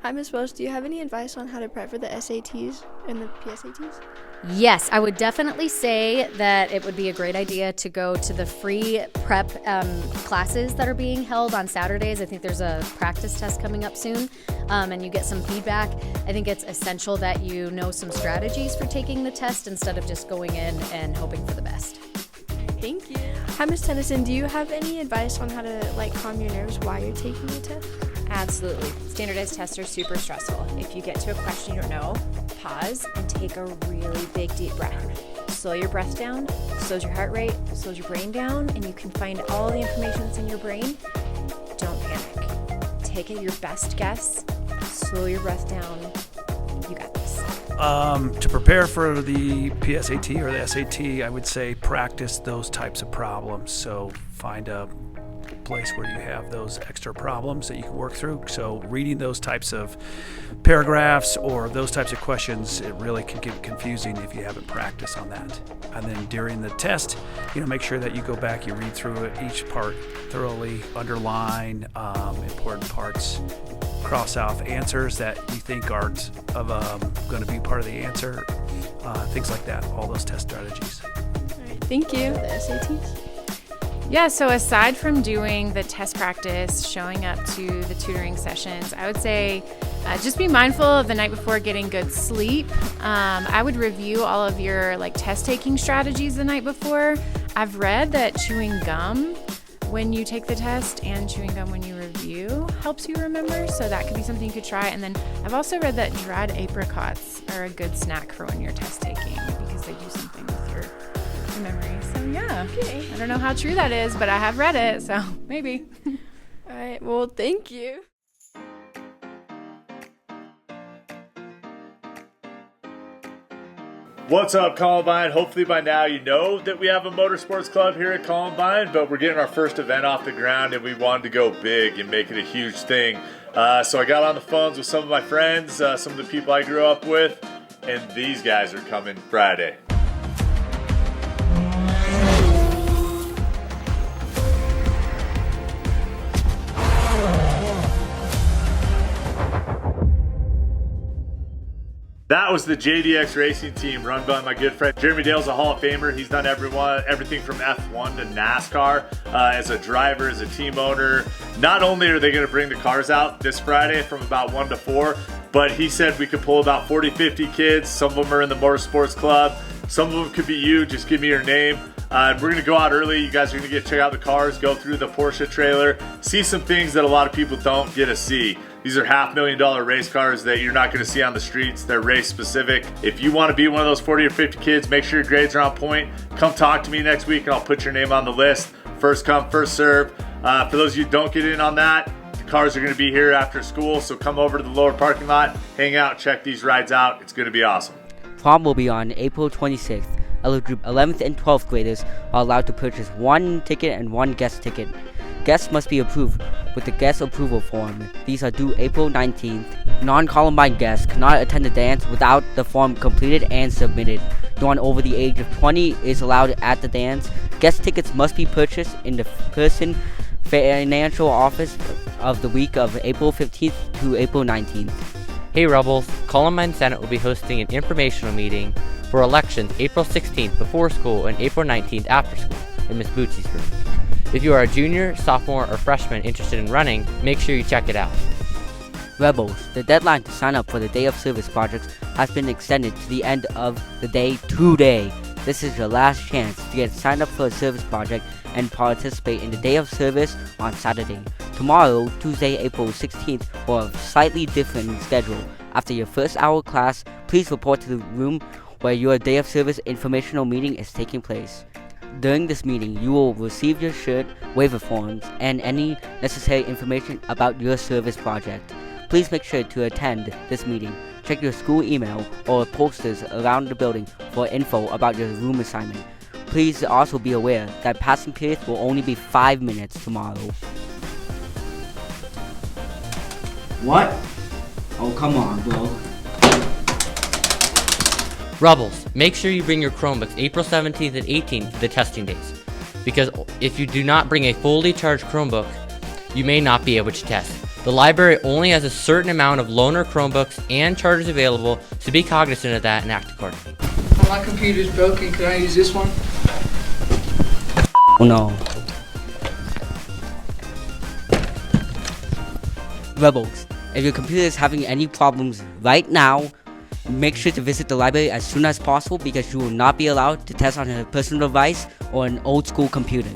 Hi, Miss Welsh. Do you have any advice on how to prep for the SATs and the PSATs? Yes, I would definitely say that it would be a great idea to go to the free prep classes that are being held on Saturdays. I think there's a practice test coming up soon, and you get some feedback. I think it's essential that you know some strategies for taking the test instead of just going in and hoping for the best. Thank you. Hi, Miss Tennyson. Do you have any advice on how to calm your nerves while you're taking the test? Absolutely. Standardized tests are super stressful. If you get to a question you don't know, pause and take a really big deep breath. Slow your breath down, slows your heart rate, slows your brain down, and you can find all the information that's in your brain. Don't panic. Take it your best guess, slow your breath down. You got this. To prepare for the PSAT or the SAT, I would say practice those types of problems. So find a place where you have those extra problems that you can work through. So reading those types of paragraphs or those types of questions, it really can get confusing if you haven't practiced on that. And then during the test, make sure that you go back, you read through each part thoroughly, underline important parts, cross off answers that you think aren't going to be part of the answer, things like that, all those test strategies. All right, thank you. The SATs? Yeah, so aside from doing the test practice, showing up to the tutoring sessions, I would say just be mindful of the night before getting good sleep. I would review all of your test taking strategies the night before. I've read that chewing gum when you take the test and chewing gum when you review helps you remember, so that could be something you could try. And then I've also read that dried apricots are a good snack for when you're test taking because they do something with your memory. So yeah, Okay. I don't know how true that is, but I have read it, so maybe. All right, well, thank you. What's up, Columbine? Hopefully by now you know that we have a motorsports club here at Columbine, but we're getting our first event off the ground and we wanted to go big and make it a huge thing. So I got on the phones with some of my friends, some of the people I grew up with, and these guys are coming Friday. That was the JDX racing team run by my good friend Jeremy Dale's a Hall of Famer. He's done everything from F1 to NASCAR as a driver, as a team owner. Not only are they going to bring the cars out this Friday from about 1 to 4, but he said we could pull about 40, 50 kids. Some of them are in the motorsports club. Some of them could be you. Just give me your name. We're going to go out early. You guys are going to check out the cars, go through the Porsche trailer, see some things that a lot of people don't get to see. These are $500,000 race cars that you're not going to see on the streets. They're race specific. If you want to be one of those 40 or 50 kids, make sure your grades are on point. Come talk to me next week and I'll put your name on the list. First come, first serve. For those of you who don't get in on that, the cars are going to be here after school, so come over to the lower parking lot, hang out, check these rides out. It's going to be awesome. Prom will be on April 26th. Eligible 11th and 12th graders are allowed to purchase one ticket and one guest ticket. Guests must be approved with the guest approval form. These are due April 19th. Non-Columbine guests cannot attend the dance without the form completed and submitted. No one over the age of 20 is allowed at the dance. Guest tickets must be purchased in the person financial office of the week of April 15th to April 19th. Hey Rebels, Columbine Senate will be hosting an informational meeting for elections April 16th before school and April 19th after school in Ms. Bootsy's room. If you are a junior, sophomore, or freshman interested in running, make sure you check it out. Rebels, the deadline to sign up for the Day of Service projects has been extended to the end of the day today. This is your last chance to get signed up for a service project and participate in the Day of Service on Saturday. Tomorrow, Tuesday, April 16th, will have a slightly different schedule. After your first hour class, please report to the room where your Day of Service informational meeting is taking place. During this meeting, you will receive your shirt, waiver forms, and any necessary information about your service project. Please make sure to attend this meeting. Check your school email or posters around the building for info about your room assignment. Please also be aware that passing periods will only be 5 minutes tomorrow. What? Oh, come on, bro. Rebels, make sure you bring your Chromebooks April 17th and 18th to the testing days, because if you do not bring a fully charged Chromebook, you may not be able to test. The library only has a certain amount of loaner Chromebooks and chargers available, so be cognizant of that and act accordingly. My computer's broken. Can I use this one? Oh no. Rebels, if your computer is having any problems right now, make sure to visit the library as soon as possible because you will not be allowed to test on a personal device or an old school computer.